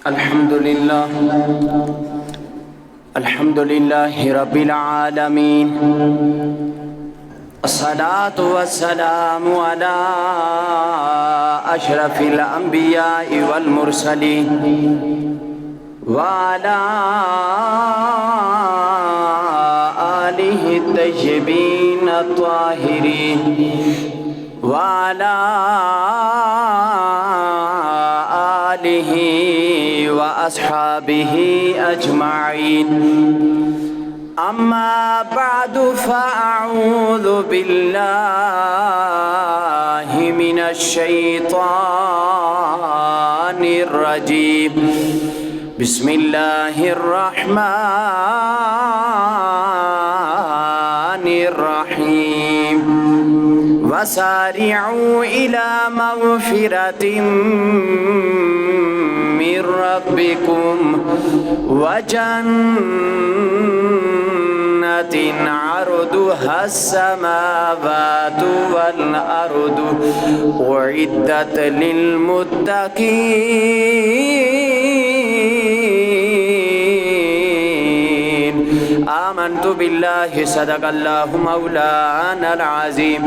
الحمد لله رب العالمين، الصلاة والسلام على أشرف الأنبياء والمرسلين وعلى آله الطيبين الطاهرين وعلى آله وأصحابه أجمعين. أما بعد فأعوذ بالله من الشيطان الرجيم. بسم الله الرحمن الرحيم. وسارعوا إلى مغفرة من ربكم وجنة عرضها السماوات والأرض أعدت للمتقين. آمنت بالله صدق الله مولانا العظيم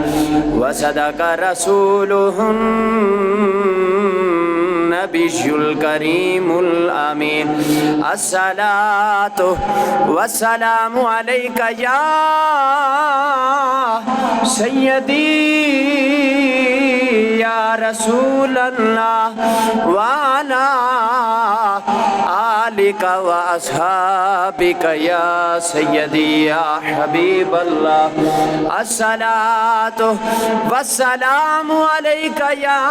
وصدق رسوله النبي الكريم الأمين. الصلاة والسلام عليك يا سيدي يا رسول الله وعلى آلك وأصحابك يا سيدي يا حبيب الله. الصلاة والسلام عليك يا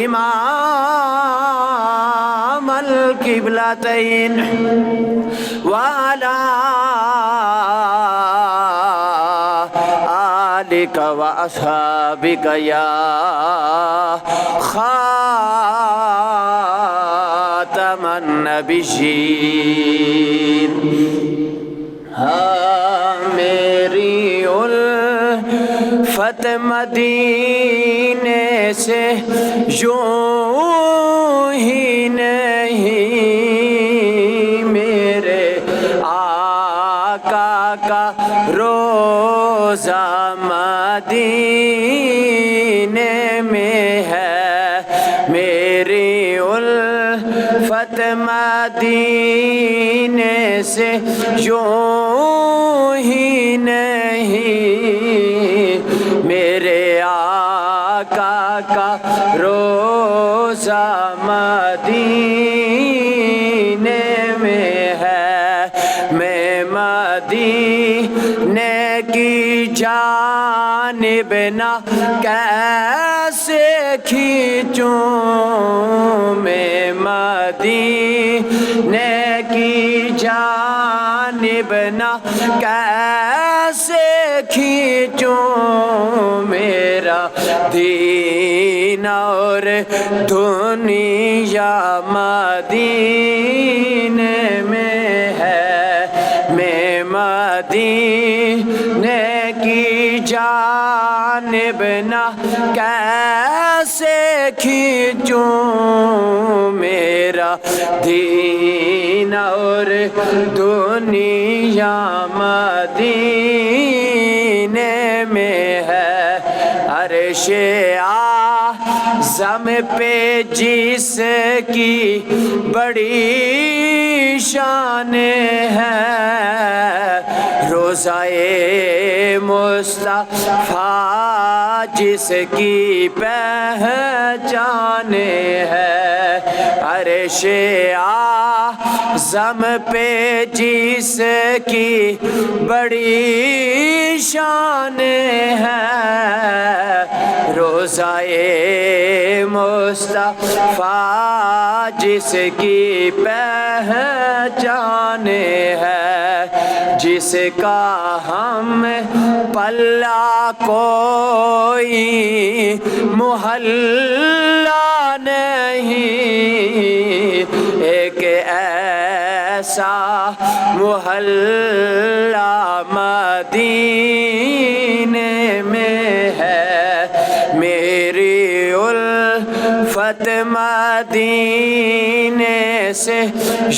إمام القبلتين وعلى آلك وأصحابك يا خاتم النبيين. میری الفت مدینے سے یوں ہی نہیں، میرے آقا کا روزہ مدینے میں ہے. میری الفت مدینے سے یوں ہی نہیں، میرے آقا کا روزہ مدینے میں ہے. میں مدینے کی جانب نہ کیسے کھینچوں، میں مدینے کی جانب نہ کیسے کھینچوں، میرا دین اور دنیا مدینے میں ہے. میں مدینے کی جانب نہ کیسے کھینچوں، میرا دین اور دنیا مدینے میں ہے. عرش اعظم پہ جس کی بڑی شان ہے، روضہ مصطفیٰ جس کی پہچان ہے. عرش اعظم پہ جس کی بڑی شان ہے، روضہ مصطفیٰ جس کی پہچان ہے. جس کا ہم پلہ کوئی محلہ نہیں، ایک ایسا محلہ مدینے میں ہے. میری الفت مدینے مدینے سے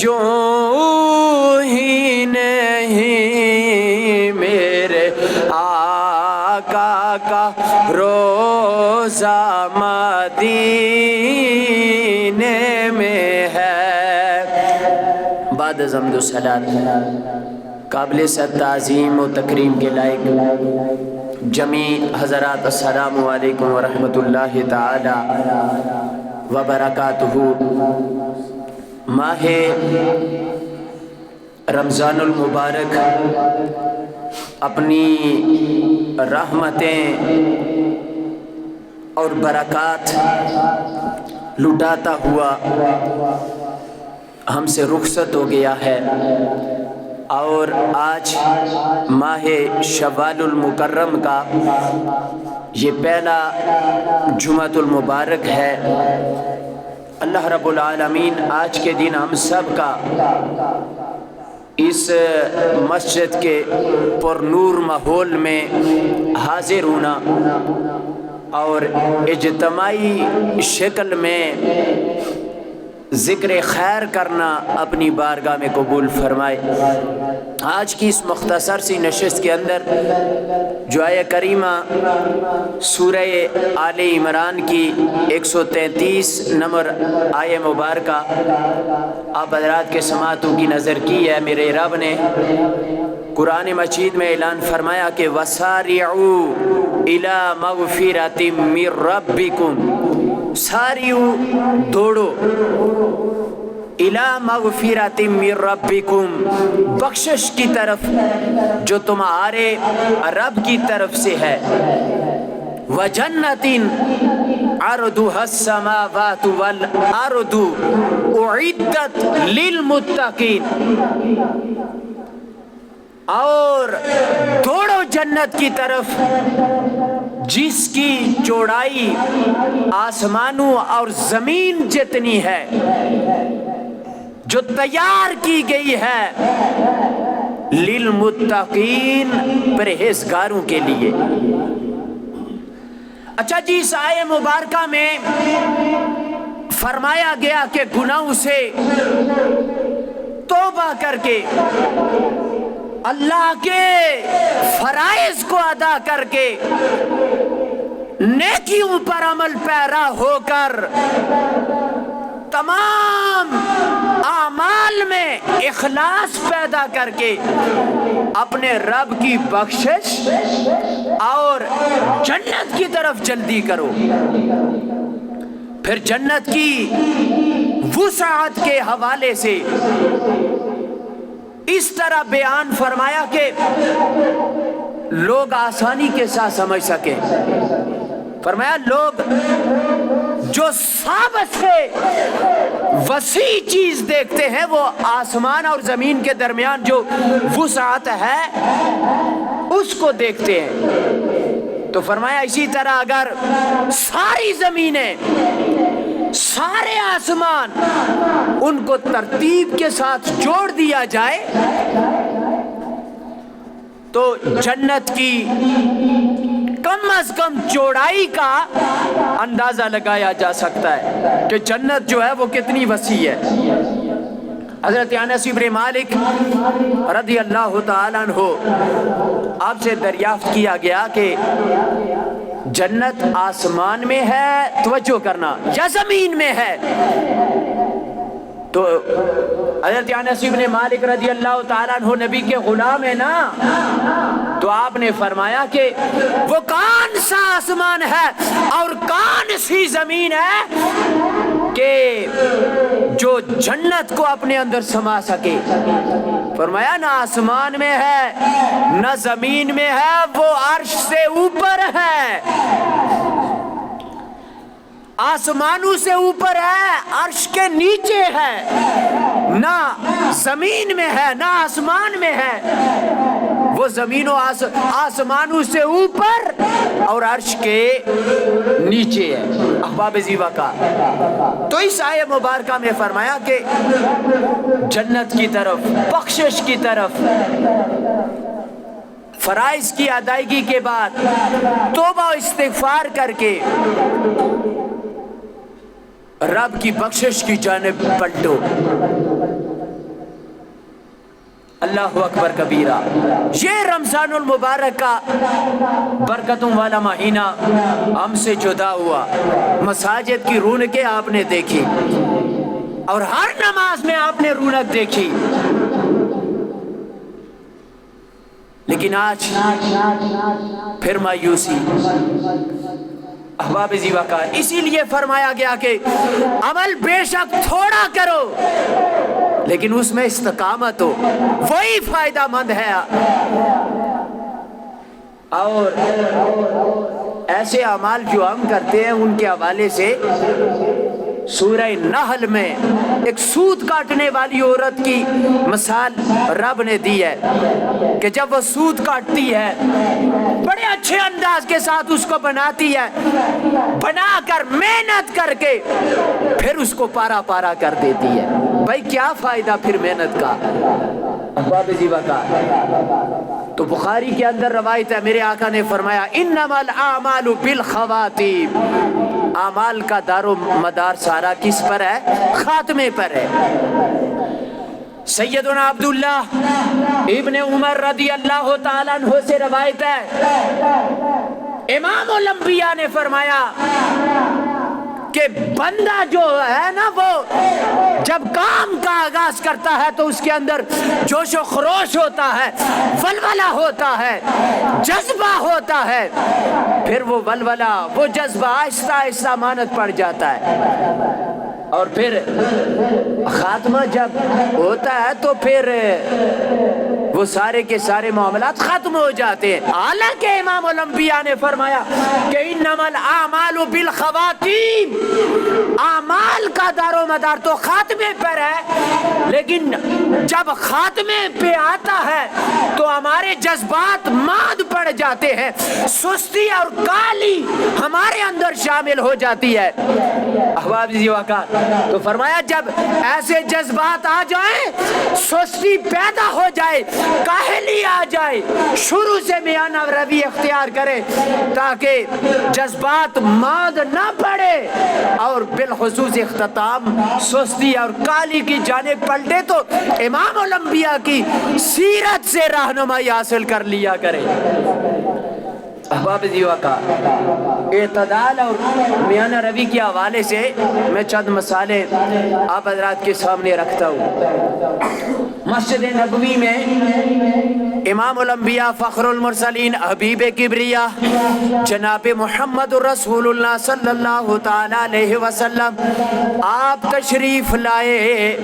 یوں ہی نہیں، میرے آقا کا روضہ مدینے میں ہے۔ بعد از حمد و صلات قابل تعظیم و تکریم کے لائق جمیع حضرات، السلام علیکم ورحمۃ اللہ تعالی وبرکاتہ۔ ماہ رمضان المبارک اپنی رحمتیں اور برکات لٹاتا ہوا ہم سے رخصت ہو گیا ہے، اور آج ماہ شوال المکرم کا یہ پہلا جمعۃ المبارک ہے۔ اللہ رب العالمین آج کے دن ہم سب کا اس مسجد کے پر نور ماحول میں حاضر ہونا اور اجتماعی شکل میں ذکر خیر کرنا اپنی بارگاہ میں قبول فرمائے۔ آج کی اس مختصر سی نشست کے اندر جو آیہ کریمہ سورہ آل عمران کی 133 نمبر آیہ مبارکہ آپ حضرات کے سماعتوں کی نظر کی ہے، میرے رب نے قرآن مجید میں اعلان فرمایا کہ وَسَارِعُوا إِلَى مَغْفِرَةٍ مِّن رَبِّكُمْ، ساریو دوڑو، اِلیٰ مغفرۃ من ربکم، بخشش کی طرف جو تمہارے رب کی طرف سے ہے، وجنۃ عرضها السماوات والارض اعدت للمتقین، اور دوڑو جنت کی طرف جس کی چوڑائی آسمانوں اور زمین جتنی ہے، جو تیار کی گئی ہے للمتقین، پرہیزگاروں کے لیے۔ اچھا جی، اس آیہ مبارکہ میں فرمایا گیا کہ گناہوں سے توبہ کر کے، اللہ کے فرائض کو ادا کر کے، نیکیوں پر عمل پیرا ہو کر، تمام اعمال میں اخلاص پیدا کر کے اپنے رب کی بخشش اور جنت کی طرف جلدی کرو۔ پھر جنت کی وسعت کے حوالے سے اس طرح بیان فرمایا کہ لوگ آسانی کے ساتھ سمجھ سکیں۔ فرمایا لوگ جو ثابت سے وسیع چیز دیکھتے ہیں، وہ آسمان اور زمین کے درمیان جو وسعت ہے اس کو دیکھتے ہیں۔ تو فرمایا اسی طرح اگر ساری زمینیں، سارے آسمان، ان کو ترتیب کے ساتھ جوڑ دیا جائے تو جنت کی کم از کم چوڑائی کا اندازہ لگایا جا سکتا ہے کہ جنت جو ہے وہ کتنی وسیع ہے۔ حضرت انس بن مالک رضی اللہ تعالیٰ عنہ آپ سے دریافت کیا گیا کہ جنت آسمان میں ہے، توجہ کرنا، یا زمین میں ہے؟ تو حضرت انس بن مالک رضی اللہ تعالیٰ عنہ نبی کے غلام ہیں نا، تو آپ نے فرمایا کہ وہ کون سا آسمان ہے اور کون سی زمین ہے کہ جو جنت کو اپنے اندر سما سکے؟ فرمایا نہ آسمان میں ہے نہ زمین میں ہے، وہ عرش سے اوپر ہے، آسمانوں سے اوپر ہے، عرش کے نیچے ہے، نہ زمین میں ہے نہ آسمان میں ہے، وہ زمین و آسمانوں سے اوپر اور عرش کے نیچے ہے۔ احباب زیبا کا تو اس آیہ مبارکہ میں فرمایا کہ جنت کی طرف، بخشش کی طرف، فرائض کی ادائیگی کے بعد، توبہ و استغفار کر کے رب کی بخشش کی جانب پلٹو۔ اللہ اکبر کبیرہ۔ یہ رمضان المبارک کا برکتوں والا مہینہ ہم سے جدا ہوا، مساجد کی رونقیں آپ نے دیکھی اور ہر نماز میں آپ نے رونق دیکھی، لیکن آج پھر مایوسی۔ احباب ذی وقار، اسی لیے فرمایا گیا کہ عمل بے شک تھوڑا کرو لیکن اس میں استقامت ہو، وہی فائدہ مند ہے۔ اور ایسے اعمال جو ہم کرتے ہیں ان کے حوالے سے سورہ نحل میں ایک سود کاٹنے والی عورت کی مثال رب نے دی ہے کہ جب وہ سود کاٹتی ہے بڑے اچھے انداز کے ساتھ اس کو بناتی ہے، بنا کر محنت کر کے پھر اس کو پارا پارا کر دیتی ہے۔ بھائی کیا فائدہ پھر محنت کا؟ احباب ذی وقار، تو بخاری کے اندر روایت ہے، میرے آقا نے فرمایا انما الاعمال بالخواتیم، اعمال کا دار و مدار سارا کس پر ہے؟ خاتمے پر ہے۔ سیدنا عبداللہ ابن عمر رضی اللہ تعالیٰ عنہ سے روایت ہے، امام الانبیاء نے فرمایا کہ بندہ جو ہے نا وہ جب کام کا آغاز کرتا ہے تو اس کے اندر جوش و خروش ہوتا ہے، ولولہ ہوتا ہے، جذبہ ہوتا ہے، پھر وہ ولولہ وہ جذبہ آہستہ آہستہ مانت پڑ جاتا ہے، اور پھر خاتمہ جب ہوتا ہے تو پھر وہ سارے کے سارے معاملات ختم ہو جاتے ہیں۔ حالانکہ امام الانبیاء نے فرمایا کہ انما الاعمال بالخواتیم، اعمال کا دار و مدار تو خاتمے پر ہے، لیکن جب خاتمے پہ آتا ہے تو ہمارے جذبات ماد پڑ جاتے ہیں، سستی اور کالی ہمارے اندر شامل ہو جاتی ہے۔ احباب ذی وقار، تو فرمایا جب ایسے جذبات آ جائیں، سستی پیدا ہو جائے، کاہلی آ جائے، شروع سے میانہ روی اختیار کرے تاکہ جذبات ماد نہ پڑے اور بالخصوص اختتام سستی اور کالی کی جانب پلٹے، تو امام الانبیاء کی سیرت سے رہنمائی حاصل کر لیا کرے۔ احباب ذی وقار، اعتدال اور میانہ روی کے حوالے سے میں چند مسائل آپ حضرات کے سامنے رکھتا ہوں۔ مسجد نبوی میں امام الانبیاء فخر المرسلین حبیب کبریا جناب محمد رسول اللہ صلی اللہ تعالی علیہ وسلم آپ تشریف لائے۔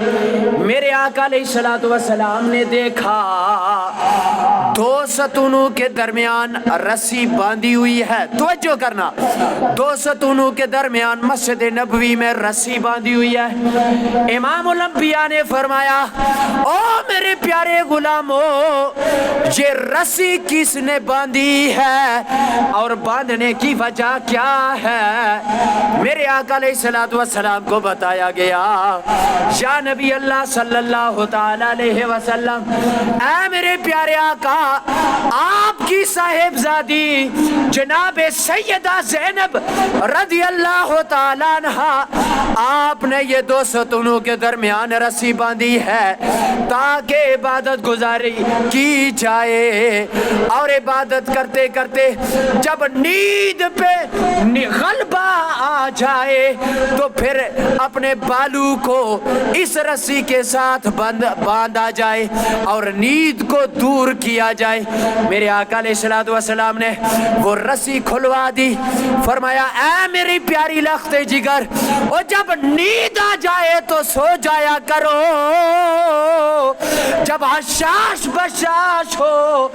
میرے آقا علیہ الصلوۃ والسلام نے دیکھا دو ستونوں کے درمیان رسی باندھی ہوئی ہے، توجہ کرنا، دو ستونوں کے درمیان مسجد نبوی میں رسی باندھی ہوئی ہے۔ امام الانبیاء نے فرمایا او میرے پیارے غلامو، یہ رسی کس نے باندھی ہے اور باندھنے کی وجہ کیا ہے؟ میرے آقا علیہ الصلوۃ والسلام کو بتایا گیا، یا نبی اللہ صلی اللہ تعالی علیہ وسلم، اے میرے پیارے آقا، آپ کی صاحبزادی جناب سیدہ زینب رضی اللہ تعالی عنہا، آپ نے یہ دو ستونوں کے درمیان رسی باندھی ہے تاکہ عبادت گزاری کی جائے، اور عبادت کرتے کرتے جب نیند پہ غلبہ آ جائے تو پھر اپنے بالوں کو اس رسی کے ساتھ باندھا جائے اور نیند کو دور کیا جائے۔ میرے آقا علیہ الصلوۃ والسلام نے وہ رسی کھلوا دی، فرمایا اے میری پیاری لخت جگر، اور جب نیند آ جائے تو سو جایا کرو، جب حشاش بشاش ہو،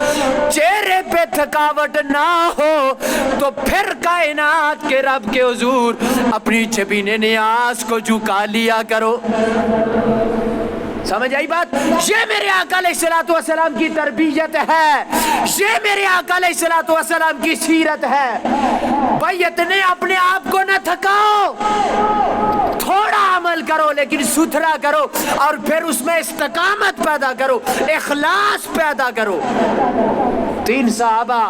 چہرے پہ تھکاوٹ نہ ہو، تو پھر کائنات کے رب کے حضور اپنی جبین نیاز کو جھکا لیا کرو۔ سمجھ آئی بات؟ یہ میرے آقا علیہ الصلوۃ والسلام کی تربیت ہے، یہ میرے آقا علیہ الصلوۃ والسلام کی سیرت ہے۔ بھائی اتنے اپنے آپ کو نہ تھکاؤ، تھوڑا عمل کرو لیکن ستھرا کرو، اور پھر اس میں استقامت پیدا کرو، اخلاص پیدا کرو۔ 3 صحابہ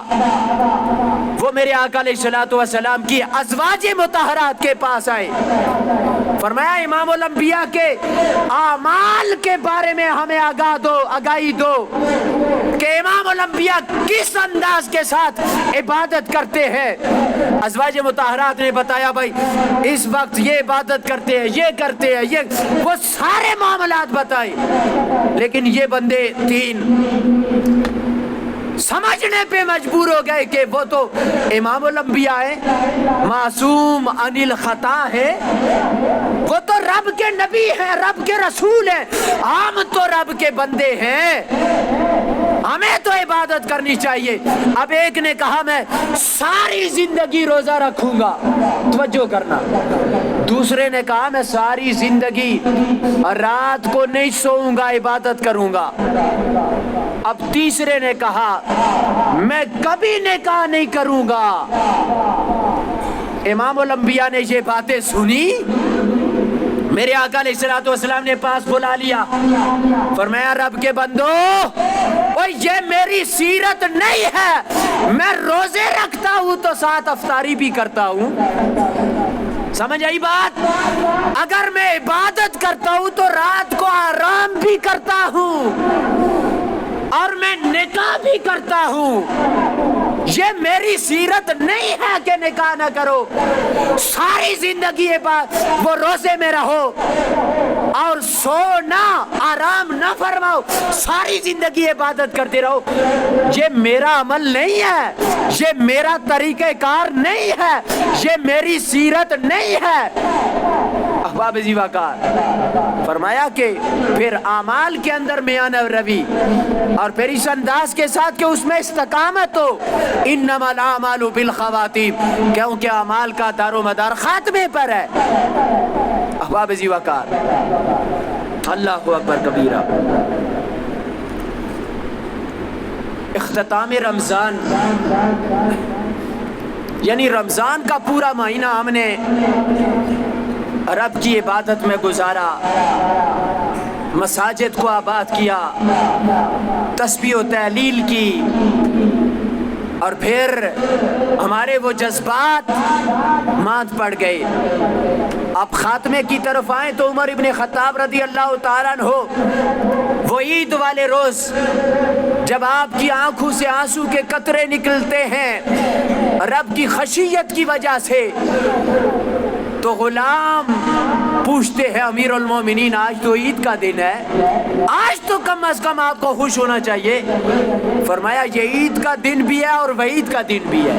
وہ میرے آقا علیہ الصلوۃ والسلام کی ازواج مطہرات کے پاس آئے، فرمایا امام الانبیاء کے اعمال کے بارے میں ہمیں آگاہی دو کہ امام الانبیاء کس انداز کے ساتھ عبادت کرتے ہیں۔ ازواج مطہرات نے بتایا بھائی اس وقت یہ عبادت کرتے ہیں، یہ کرتے ہیں، یہ وہ سارے معاملات بتائے، لیکن یہ بندے تین سمجھنے پہ مجبور ہو گئے کہ وہ تو امام الانبیاء ہے، معصوم عن الخطا ہے، وہ تو رب کے نبی ہیں، رب کے رسول ہیں، ہم تو رب کے بندے ہیں، ہمیں تو عبادت کرنی چاہیے۔ اب ایک نے کہا میں ساری زندگی روزہ رکھوں گا، توجہ کرنا، دوسرے نے کہا میں ساری زندگی رات کو نہیں سوؤں گا، عبادت کروں گا، اب تیسرے نے کہا میں کبھی نکاح نہیں کروں گا۔ امام الانبیاء نے یہ باتیں سنی، میرے آقا علیہ الصلوۃ والسلام نے پاس بلا لیا، فرمایا رب کے بندو اوہ یہ میری سیرت نہیں ہے، میں روزے رکھتا ہوں تو ساتھ افطاری بھی کرتا ہوں، سمجھ آئی بات؟ اگر میں عبادت کرتا ہوں تو رات کو آرام بھی کرتا ہوں اور میں نکاح بھی کرتا ہوں، یہ میری سیرت نہیں ہے کہ نکاح نہ کرو، ساری زندگی وہ روزے میں رہو اور سونا آرام نہ فرماؤ، ساری زندگی عبادت کرتے رہو، یہ میرا عمل نہیں ہے، یہ میرا طریقہ کار نہیں ہے، یہ میری سیرت نہیں ہے۔ احباب زیواکار فرمایا کہ پھر اعمال کے اندر میان روی اور پھر اس انداز کے ساتھ کہ اس میں استقامت ہو، انما الاعمال بالخواتیم، کیونکہ اعمال کا دار و مدار خاتمے پر ہے۔ احباب زیواکار اللہ اکبر کبیرہ، اختتام رمضان یعنی رمضان کا پورا مہینہ ہم نے رب کی عبادت میں گزارا، مساجد کو آباد کیا، تسبیح و تہلیل کی، اور پھر ہمارے وہ جذبات مات پڑ گئے۔ اب خاتمے کی طرف آئیں تو عمر ابن خطاب رضی اللہ تعالیٰ عنہ وہ عید والے روز جب آپ کی آنکھوں سے آنسو کے قطرے نکلتے ہیں رب کی خشیت کی وجہ سے، تو غلام پوچھتے ہیں امیر المومنین آج تو عید کا دن ہے، آج تو کم از کم آپ کو خوش ہونا چاہیے۔ فرمایا یہ عید کا دن بھی ہے اور وعید کا دن بھی ہے،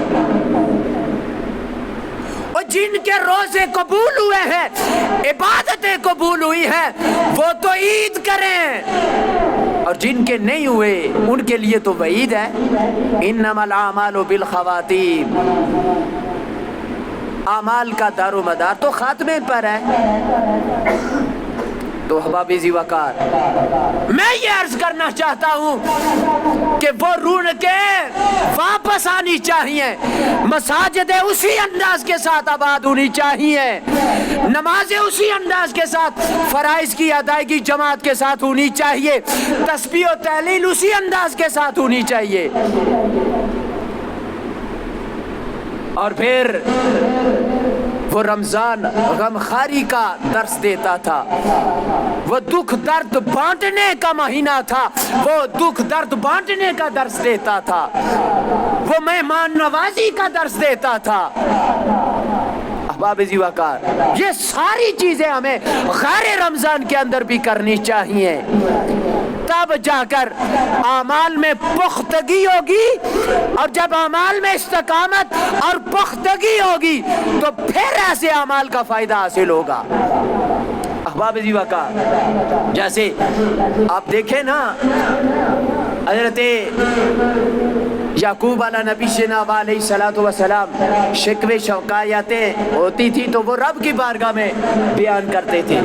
اور جن کے روزے قبول ہوئے ہیں، عبادتیں قبول ہوئی ہیں، وہ تو عید کریں، اور جن کے نہیں ہوئے ان کے لیے تو وعید ہے۔ انما الاعمال بالخواتیم، اعمال کا دار و مدار تو خاتمے پر ہے۔ تو احباب زیواکار میں یہ عرض کرنا چاہتا ہوں کہ وہ رونقیں واپس آنی چاہیے، مساجدیں اسی انداز کے ساتھ آباد ہونی چاہیے، نمازیں اسی انداز کے ساتھ فرائض کی ادائیگی جماعت کے ساتھ ہونی چاہیے، تسبیح و تہلیل اسی انداز کے ساتھ ہونی چاہیے، اور پھر وہ رمضان غمخواری کا درس دیتا تھا، وہ دکھ درد بانٹنے کا مہینہ تھا، وہ دکھ درد بانٹنے کا درس دیتا تھا، وہ مہمان نوازی کا درس دیتا تھا۔ احباب زیواکار یہ ساری چیزیں ہمیں غیر رمضان کے اندر بھی کرنی چاہیے، تب جا کر اعمال میں پختگی ہوگی، اور جب اعمال میں استقامت اور پختگی ہوگی تو پھر ایسے اعمال کا فائدہ حاصل ہوگا۔ احباب زیواکار جیسے آپ دیکھیں نا، حضرت یعقوب علیہ نبی جناب علیہ الصلوۃ والسلام شکوے شکایتیں ہوتی تھی تو وہ رب کی بارگاہ میں بیان کرتے تھے،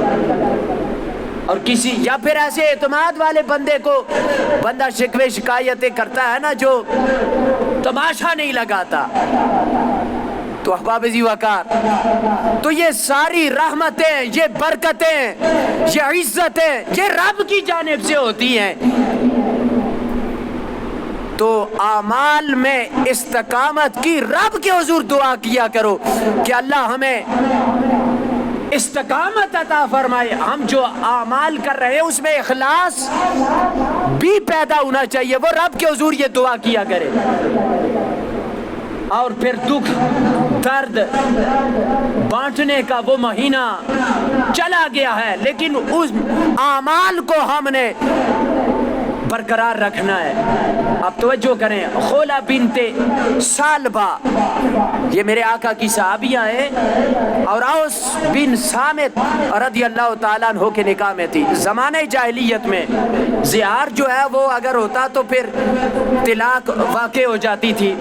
اور کسی یا پھر ایسے اعتماد والے بندے کو بندہ شکوے شکایتیں کرتا ہے نا جو تماشا نہیں لگاتا، تو احباب زیواکار تو یہ ساری رحمتیں، یہ برکتیں، یہ عزتیں یہ رب کی جانب سے ہوتی ہیں۔ تو اعمال میں استقامت کی رب کے حضور دعا کیا کرو کہ اللہ ہمیں استقامت عطا فرمائے. ہم جو اعمال کر رہے ہیں اس میں اخلاص بھی پیدا ہونا چاہیے. وہ رب کے حضور یہ دعا کیا کرے. اور پھر دکھ درد بانٹنے کا وہ مہینہ چلا گیا ہے، لیکن اس اعمال کو ہم نے برقرار رکھنا ہے. اب توجہ کریں، خولا بنت سالبہ یہ میرے آقا کی صحابیہ ہیں اور اوس بن صامت رضی اللہ تعالیٰ عنہ کے نکاح میں تھی. زمانہ جاہلیت میں زہار جو ہے وہ اگر ہوتا تو پھر طلاق واقع ہو جاتی تھی.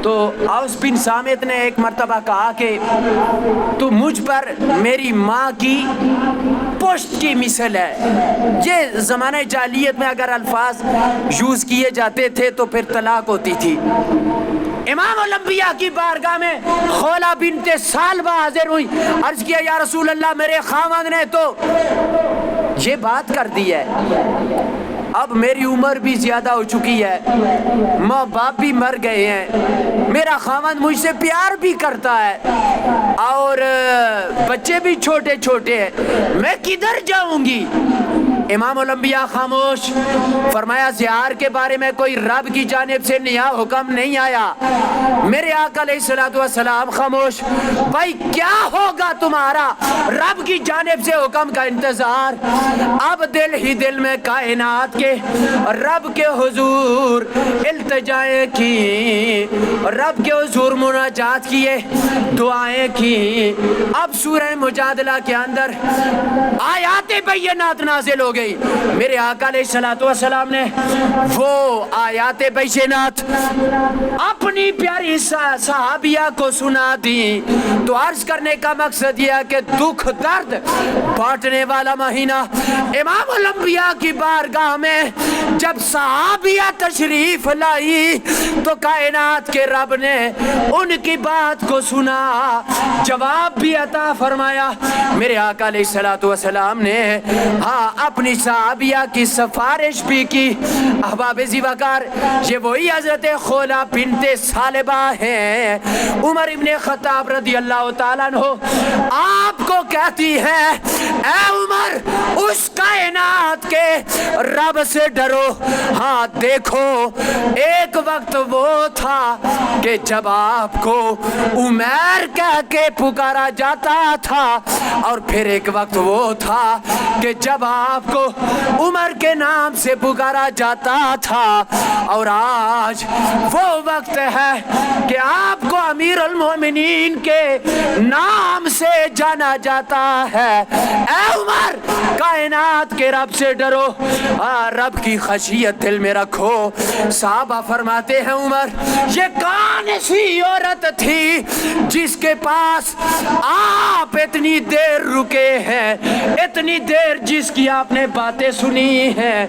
تو اوس بن صامت نے ایک مرتبہ کہا کہ تو مجھ پر میری ماں کی پشت کی مثل ہے. یہ زمانہ جاہلیت میں اگر الفاظ یوز کیے جاتے تھے تو پھر طلاق ہوتی تھی. امام الانبیاء کی بارگاہ میں خولا بنت سالبہ حاضر ہوئی. عرض کیا یا رسول اللہ، میرے خاوند نے تو یہ بات کر دی ہے، اب میری عمر بھی زیادہ ہو چکی ہے، ماں باپ بھی مر گئے ہیں، میرا خاوند مجھ سے پیار بھی کرتا ہے اور بچے بھی چھوٹے چھوٹے ہیں، میں کدھر جاؤں گی؟ امام الانبیاء خاموش. فرمایا زہار کے بارے میں کوئی رب کی جانب سے نیا حکم نہیں آیا. میرے آقا علیہ الصلوۃ والسلام خاموش. بھائی کیا ہوگا تمہارا رب کی جانب سے حکم کا انتظار؟ اب دل ہی دل میں کائنات کے رب کے حضور التجائیں کی، رب کے حضور مناجات کیے، دعائیں کی. اب سورہ مجادلہ کے اندر آیات بینات نازل ہو گئی. میرے آقا علیہ الصلوۃ والسلام نے وہ آیات بینات اپنی پیاری صحابیہ کو سنا دی. تو عرض کرنے کا مقصد یہ ہے کہ دکھ درد بانٹنے والا مہینہ. امام الانبیاء کی بارگاہ میں جب صحابیہ تشریف لائی تو کائنات کے رب نے ان کی بات کو سنا، جواب بھی عطا فرمایا. میرے آقا علیہ الصلوۃ والسلام نے اپنی صحابیہ کی سفارش بھی کی. احباب زیوکار، یہ وہی حضرت خولا بنت سالبہ ہیں. عمر ابن خطاب رضی اللہ تعالیٰ عنہ آپ کو کہتی ہے اے عمر، اس کائنات کے رب سے ڈرو. ہاں دیکھو، ایک وقت وہ تھا کہ جب آپ کو عمیر کہہ کے پکارا جاتا تھا، اور پھر ایک وقت وہ تھا کہ جب آپ کو عمر کے نام سے پکارا جاتا تھا، اور آج وہ وقت ہے کہ آپ کو امیر المومنین کے نام سے جانا جاتا ہے. اے عمر، کائنات کے رب سے ڈرو، رب کی خشیت دل میں رکھو. صحابہ فرماتے ہیں عمر، یہ کون سی عورت تھی جس کے پاس آپ اتنی دیر رکے ہیں، اتنی دیر جس کی آپ نے باتیں سنی ہیں؟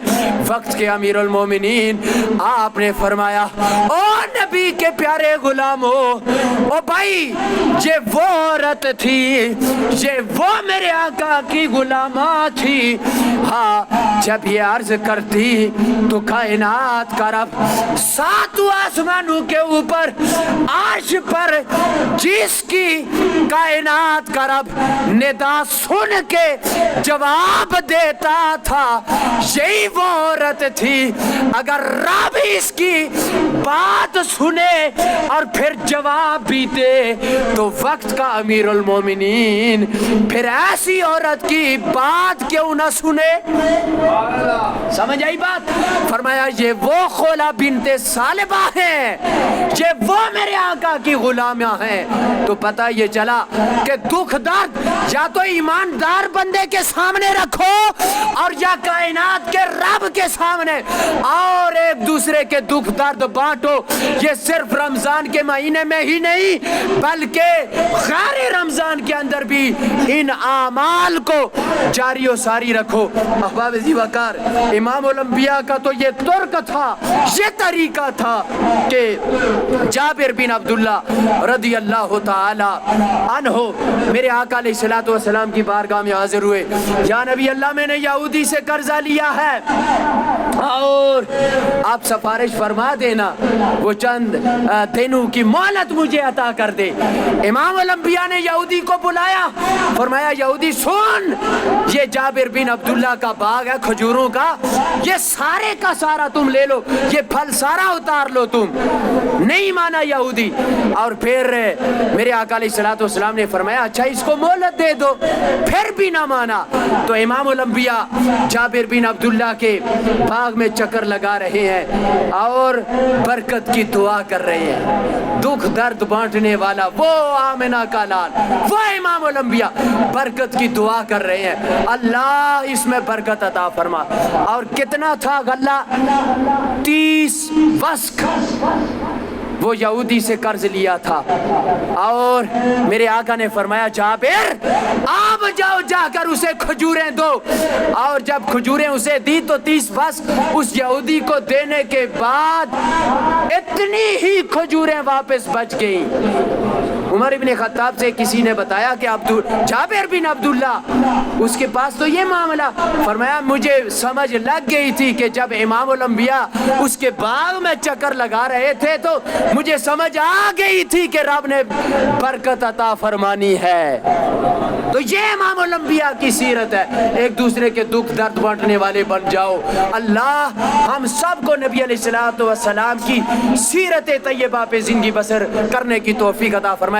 وقت کے امیر المومنین آپ نے فرمایا او نبی کے پیارے غلامو، او بھائی یہ وہ عورت تھی، یہ وہ میرے آقا کی غلامہ تھی. ہاں جب یہ عرض کرتی تو کائنات کا رب ساتوں آسمانوں کے اوپر عرش پر جس کی کائنات کا رب ندا سن کے جواب دیتا تھا، یہی وہ عورت تھی. اگر رب اس کی بات سنے اور پھر جواب بھی دے تو وقت کا امیر المومنین پھر ایسی عورت کی بات کیوں نہ سنے؟ سمجھ آئی بات؟ فرمایا یہ وہ خولا بنت سالبہ ہیں، یہ وہ میرے آقا کی غلامیاں ہیں. تو پتہ یہ چلا کہ دکھ درد یا تو ایماندار بندے کے سامنے رکھو اور یا کائنات کے رب کے سامنے، اور ایک دوسرے کے دکھ درد بانٹو. یہ صرف رمضان کے مہینے میں ہی نہیں بلکہ غیر رمضان کے اندر بھی ان اعمال کو جاری و ساری رکھو. احباب زیوکار، امام الانبیاء کا تو یہ ترک تھا، یہ طریقہ تھا کہ جابر بن عبداللہ رضی اللہ تعالی عنہ میرے آقا علیہ الصلوۃ والسلام کی بارگاہ میں حاضر ہوئے. یا نبی اللہ، میں نے یہودی سے قرضہ لیا ہے اور آپ سب سفارش فرما دینا، وہ چند دنوں کی مہلت مجھے عطا کر دے۔ امام الانبیاء نے یہودی کو بلایا، فرمایا یہودی سن، یہ جابر بن عبداللہ کا باغ ہے کھجوروں کا، یہ سارے کا سارا تم لے لو، یہ پھل سارا اتار لو تم۔ نہیں مانا یہودی، اور پھر میرے آقا علیہ الصلوۃ والسلام نے فرمایا اچھا اس کو مہلت دے دو، پھر بھی نہ مانا۔ تو امام الانبیاء جابر بن عبداللہ کے باغ میں چکر لگا رہے ہیں اور برکت کی دعا کر رہے ہیں۔ دکھ درد بانٹنے والا وہ آمنہ کا لال، وہ امام الانبیاء برکت کی دعا کر رہے ہیں، اللہ اس میں برکت عطا فرما۔ اور کتنا تھا غلہ؟ 30 وسق وہ یہودی سے قرض لیا تھا، اور میرے آقا نے فرمایا جابر آپ جاؤ جا کر اسے کھجوریں دو، اور جب کھجوریں اسے دی تو 30 وسق اس یہودی کو دینے کے بعد اتنی ہی کھجوریں واپس بچ گئیں۔ عمر ابن خطاب سے کسی نے بتایا کہ جابر بن عبداللہ اس کے پاس تو یہ معاملہ، فرمایا مجھے سمجھ لگ گئی تھی کہ جب امام الانبیاء اس کے باغ میں چکر لگا رہے تھے تو مجھے سمجھ آ گئی تھی کہ رب نے برکت عطا فرمانی ہے۔ تو یہ امام الانبیاء کی سیرت ہے، ایک دوسرے کے دکھ درد بانٹنے والے بن جاؤ۔ اللہ ہم سب کو نبی علیہ الصلوۃ والسلام کی سیرت طیبہ پہ زندگی بسر کرنے کی توفیق عطا فرمائے۔